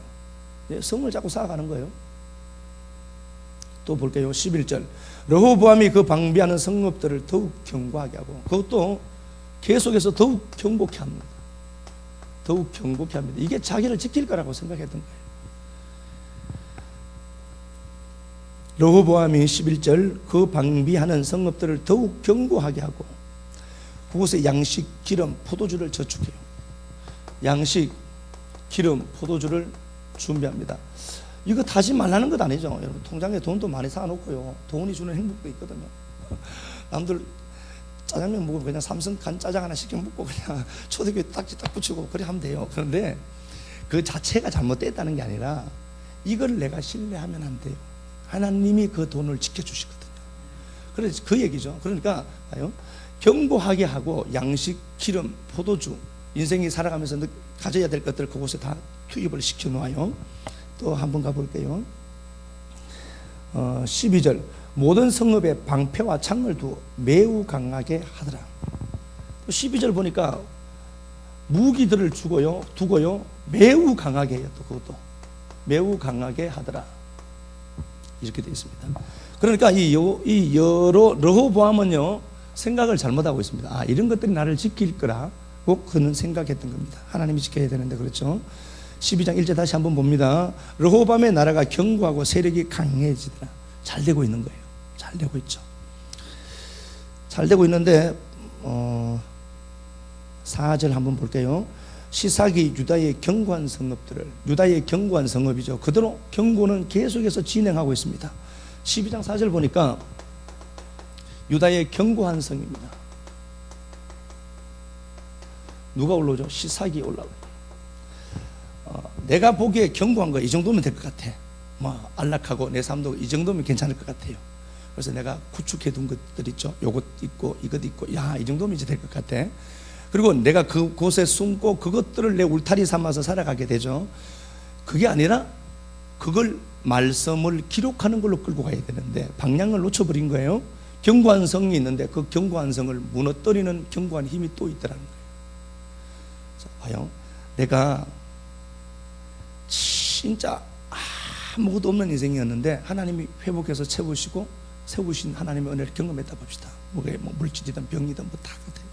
성을 자꾸 쌓아가는 거예요. 또 볼게요. 11절. 르호보암이 그 방배하는 성읍들을 더욱 견고하게 하고, 그것도 계속해서 더욱 견고케 합니다. 더욱 견고케 합니다. 이게 자기를 지킬 거라고 생각했던 거예요. 르호보암이 11절 그 방비하는 성읍들을 더욱 견고하게 하고 그곳에 양식, 기름, 포도주를 저축해요. 양식, 기름, 포도주를 준비합니다. 이거 타지 말라는 것 아니죠. 여러분, 통장에 돈도 많이 쌓아놓고요, 돈이 주는 행복도 있거든요. 남들 짜장면 먹으면 그냥 삼성 간짜장 하나 시켜 먹고 그냥 초대교회 딱지 딱 붙이고 그래 하면 돼요. 그런데 그 자체가 잘못됐다는 게 아니라 이걸 내가 신뢰하면 안 돼요. 하나님이 그 돈을 지켜주시거든요. 그래서 그 얘기죠. 그러니까 봐요. 견고하게 하고 양식, 기름, 포도주, 인생이 살아가면서 가져야 될 것들 그곳에 다 투입을 시켜 놓아요. 또 한번 가볼게요. 12절 모든 성읍에 방패와 창을 두어 매우 강하게 하더라. 12절 보니까 무기들을 두고요 매우 강하게 해요. 또 그것도 매우 강하게 하더라 이렇게 되어 있습니다. 그러니까 이 르호보암은요 생각을 잘못하고 있습니다. 아, 이런 것들이 나를 지킬 거라고 그는 생각했던 겁니다. 하나님이 지켜야 되는데, 그렇죠? 12장 1절 다시 한번 봅니다. 르호보암의 나라가 견고하고 세력이 강해지더라. 잘 되고 있는 거예요. 잘 되고 있죠. 잘 되고 있는데 4절 한번 볼게요. 시삭이 유다의 견고한 성읍이죠. 그대로 견고는 계속해서 진행하고 있습니다. 12장 4절 보니까 유다의 견고한 성입니다. 누가 올라오죠? 시삭이 올라와요. 내가 보기에 견고한 거 이 정도면 될 것 같아. 뭐 안락하고 내 삶도 이 정도면 괜찮을 것 같아요. 그래서 내가 구축해 둔 것들 있죠. 요것 있고 이것 있고, 야, 이 정도면 이제 될 것 같아. 그리고 내가 그곳에 숨고 그것들을 내 울타리 삼아서 살아가게 되죠. 그게 아니라 그걸 말씀을 기록하는 걸로 끌고 가야 되는데 방향을 놓쳐버린 거예요. 견고한 성이 있는데 그 견고한 성을 무너뜨리는 견고한 힘이 또 있더라는 거예요. 자, 봐요. 내가 진짜 아무것도 없는 인생이었는데 하나님이 회복해서 세우신 하나님의 은혜를 경험했다 봅시다. 뭐 물질이든 병이든 뭐 다 같아요.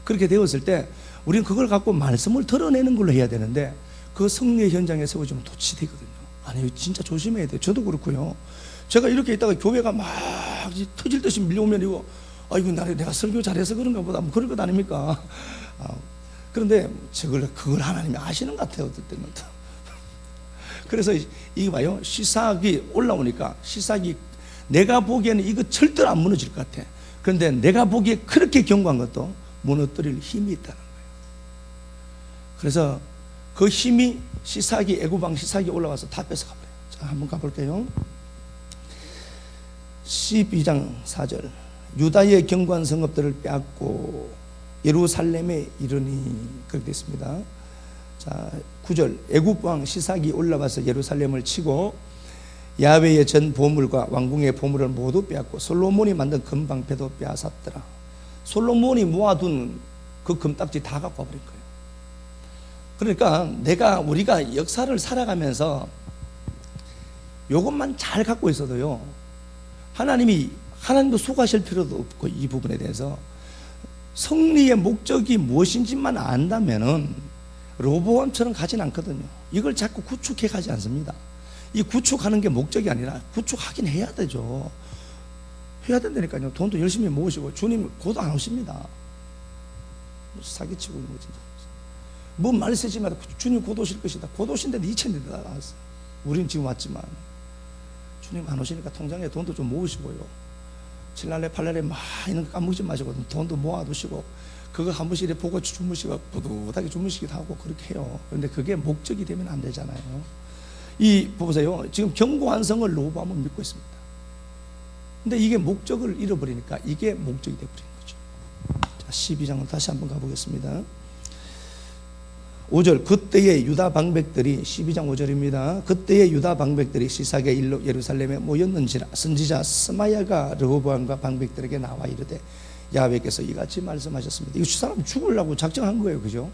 그렇게 되었을 때 우리는 그걸 갖고 말씀을 드러내는 걸로 해야 되는데 그 승리의 현장에 세워지면 도치 되거든요. 아니, 진짜 조심해야 돼요. 저도 그렇고요. 제가 이렇게 있다가 교회가 막 터질 듯이 밀려오면 이거 아이고 내가 설교 잘해서 그런가 보다 뭐 그럴 것 아닙니까? 그런데 그걸 하나님이 아시는 것 같아요. 어떨 때는. 그래서 이거 봐요. 시삭이 올라오니까 시삭이 내가 보기에는 이거 절대로 안 무너질 것 같아. 그런데 내가 보기에 그렇게 견고한 것도 무너뜨릴 힘이 있다는 거예요. 그래서 그 힘이 애굽왕 시삭이 올라와서 다 뺏어가버려요. 자, 한번 가볼게요. 12장 4절 유다의 견고한 성읍들을 빼앗고 예루살렘에 이르니 그렇게 됐습니다. 자, 9절 애굽왕 시삭이 올라와서 예루살렘을 치고 야훼의 전 보물과 왕궁의 보물을 모두 빼앗고 솔로몬이 만든 금방패도 빼앗았더라. 솔로몬이 모아둔 그 금딱지 다 갖고 와버린 거예요. 그러니까 우리가 역사를 살아가면서 이것만 잘 갖고 있어도요 하나님도 수고하실 필요도 없고, 이 부분에 대해서 승리의 목적이 무엇인지만 안다면은 르호보암처럼 가진 않거든요. 이걸 자꾸 구축해 가지 않습니다. 이 구축하는 게 목적이 아니라 구축하긴 해야 되죠. 해야 된다니까요. 돈도 열심히 모으시고 주님 곧 안 오십니다. 사기치고 있는 거지. 뭐 말 쓰지 마라. 주님 곧 오실 것이다. 곧 오신데도 2000년이 다 나왔어. 우린 지금 왔지만 주님 안 오시니까 통장에 돈도 좀 모으시고요. 7날에 8날에 막 이런 거 까먹지 마시고 돈도 모아두시고 그거 한 번씩 이렇게 보고 주무시고 뿌듯하게 주무시기도 하고 그렇게 해요. 그런데 그게 목적이 되면 안 되잖아요. 보세요. 지금 견고한 성을 르호보암은 믿고 있습니다. 근데 이게 목적을 잃어버리니까 이게 목적이 되어버린 거죠. 자, 12장은 다시 한번 가보겠습니다. 5절 그때의 유다 방백들이 12장 5절입니다. 그때의 유다 방백들이 시삭의 일로 예루살렘에 모였는지라 선지자 스마야가 르호보암과 방백들에게 나와 이르되 야훼께서 이같이 말씀하셨습니다. 이거 사람 죽으려고 작정한 거예요. 그죠?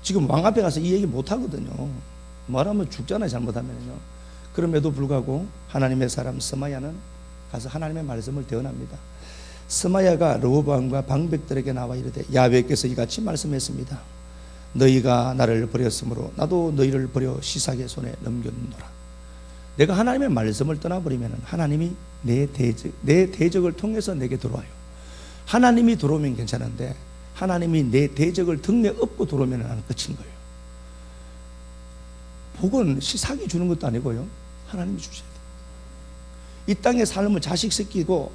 지금 왕 앞에 가서 이 얘기 못 하거든요. 말하면 죽잖아요. 잘못하면요. 그럼에도 불구하고 하나님의 사람 스마야는 가서 하나님의 말씀을 대언합니다. 스마야가 르호보암과 방백들에게 나와 이르되 야훼께서 이같이 말씀했습니다. 너희가 나를 버렸으므로 나도 너희를 버려 시삭의 손에 넘겼노라. 내가 하나님의 말씀을 떠나버리면 하나님이 내 대적을 통해서 내게 들어와요. 하나님이 들어오면 괜찮은데 하나님이 내 대적을 등에 업고 들어오면 나는 끝인 거예요. 복은 시삭이 주는 것도 아니고요, 하나님이 주셔야 돼요. 이 땅의 삶을 자식 새끼고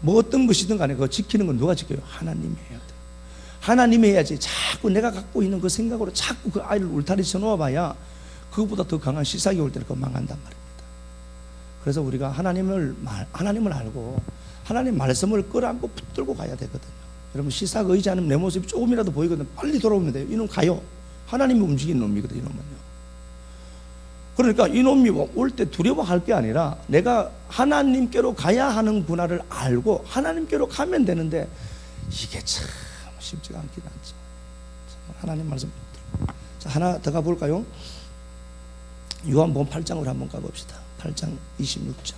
뭐 어떤 것이든 간에 그거 지키는 건 누가 지켜요? 하나님이 해야 돼요. 하나님이 해야지. 자꾸 내가 갖고 있는 그 생각으로 자꾸 그 아이를 울타리 쳐놓아 봐야 그것보다 더 강한 시삭이 올 때는 그거 망한단 말입니다. 그래서 우리가 하나님을 알고 하나님 말씀을 끌어안고 붙들고 가야 되거든요. 여러분, 시삭 의지 않으면 내 모습이 조금이라도 보이거든 빨리 돌아오면 돼요. 이놈 가요. 하나님이 움직이는 놈이거든요. 이놈은요. 그러니까 이놈이 올 때 두려워할 게 아니라 내가 하나님께로 가야 하는구나를 알고 하나님께로 가면 되는데 이게 참 쉽지가 않긴 않죠. 하나님 말씀. 자, 하나 더 가볼까요? 요한복음 8장으로 한번 가봅시다. 8장 26절.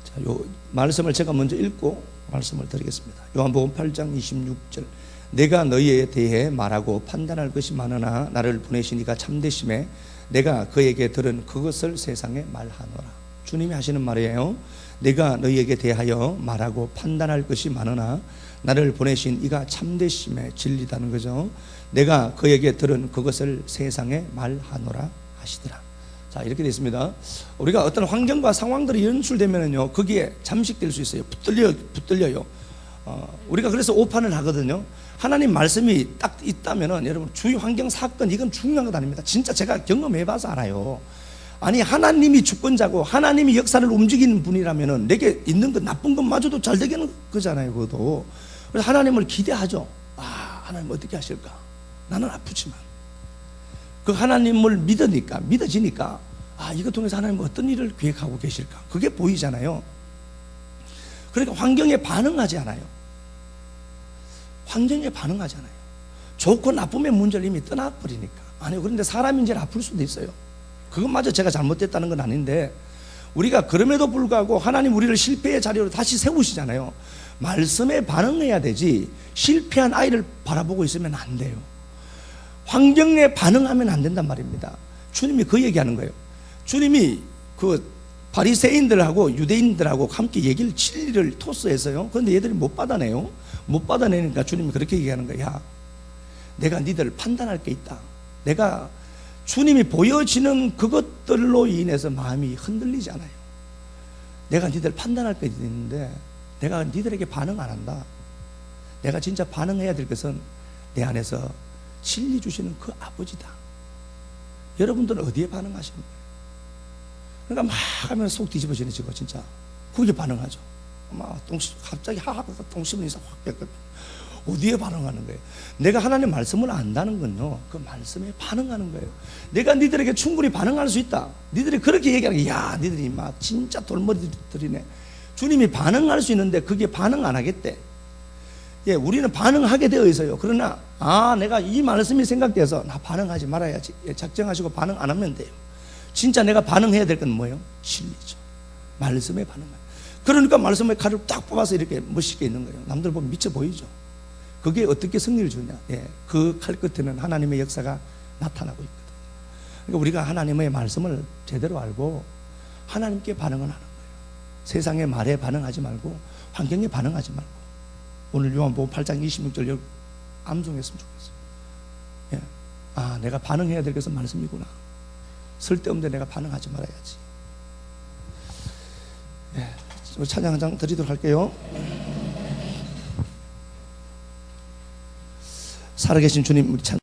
자, 요 말씀을 제가 먼저 읽고 말씀을 드리겠습니다. 요한복음 8장 26절. 내가 너희에 대해 말하고 판단할 것이 많으나 나를 보내신 이가 참되심에 내가 그에게 들은 그것을 세상에 말하노라. 주님이 하시는 말이에요. 내가 너희에게 대하여 말하고 판단할 것이 많으나 나를 보내신 이가 참되심에 진리다는 거죠. 내가 그에게 들은 그것을 세상에 말하노라 하시더라. 자, 이렇게 되어 있습니다. 우리가 어떤 환경과 상황들이 연출되면요 거기에 잠식될 수 있어요. 붙들려요. 우리가 그래서 오판을 하거든요. 하나님 말씀이 딱 있다면은 여러분 주위 환경 사건 이건 중요한 것 아닙니다. 진짜 제가 경험해봐서 알아요. 아니, 하나님이 주권자고 하나님이 역사를 움직이는 분이라면은 내게 있는 것 나쁜 것마저도 잘 되게 하는 거잖아요. 그것도. 그래서 하나님을 기대하죠. 아, 하나님 어떻게 하실까? 나는 아프지만 그 하나님을 믿어지니까 아, 이것 통해서 하나님 어떤 일을 계획하고 계실까? 그게 보이잖아요. 그러니까 환경에 반응하지 않아요. 환경에 반응하지 않아요. 좋고 나쁨의 문제를 이미 떠나버리니까. 아니요, 그런데 사람이 이제 아플 수도 있어요. 그것마저 제가 잘못됐다는 건 아닌데 우리가 그럼에도 불구하고 하나님 우리를 실패의 자리로 다시 세우시잖아요. 말씀에 반응해야 되지 실패한 아이를 바라보고 있으면 안 돼요. 환경에 반응하면 안 된단 말입니다. 주님이 그 얘기하는 거예요. 주님이 그 바리새인들하고 유대인들하고 함께 얘기를 진리를 토스해서요. 그런데 얘들이 못 받아내요. 못 받아내니까 주님이 그렇게 얘기하는 거야. 야, 내가 니들을 판단할 게 있다. 내가 주님이 보여지는 그것들로 인해서 마음이 흔들리지 않아요. 내가 니들 판단할 게 있는데 내가 니들에게 반응 안 한다. 내가 진짜 반응해야 될 것은 내 안에서 진리 주시는 그 아버지다. 여러분들은 어디에 반응하시는 거예요? 그러니까 막 하면 속 뒤집어지는 지고 진짜 그게 반응하죠. 막 갑자기 하하하면서 동심이 확 뺐거든요. 어디에 반응하는 거예요? 내가 하나님 말씀을 안다는 건요 그 말씀에 반응하는 거예요. 내가 니들에게 충분히 반응할 수 있다. 니들이 그렇게 얘기하는 거야. 야, 니들이 막 진짜 돌머리들이네. 주님이 반응할 수 있는데 그게 반응 안 하겠대. 예, 우리는 반응하게 되어 있어요. 그러나 내가 이 말씀이 생각돼서 나 반응하지 말아야지. 예, 작정하시고 반응 안 하면 돼요. 진짜 내가 반응해야 될 건 뭐예요? 진리죠. 말씀에 반응하는. 그러니까 말씀에 칼을 딱 뽑아서 이렇게 멋있게 있는 거예요. 남들 보면 미쳐 보이죠. 그게 어떻게 승리를 주냐? 예, 그 칼 끝에는 하나님의 역사가 나타나고 있거든요. 그러니까 우리가 하나님의 말씀을 제대로 알고 하나님께 반응을 하는 거예요. 세상의 말에 반응하지 말고 환경에 반응하지 말고. 오늘 요한복음 8장 26절 암송했으면 좋겠어요. 예, 내가 반응해야 될 것은 말씀이구나. 쓸데없는데 내가 반응하지 말아야지. 예, 찬양 한 장 드리도록 할게요. 살아계신 주님, 우리 찬양.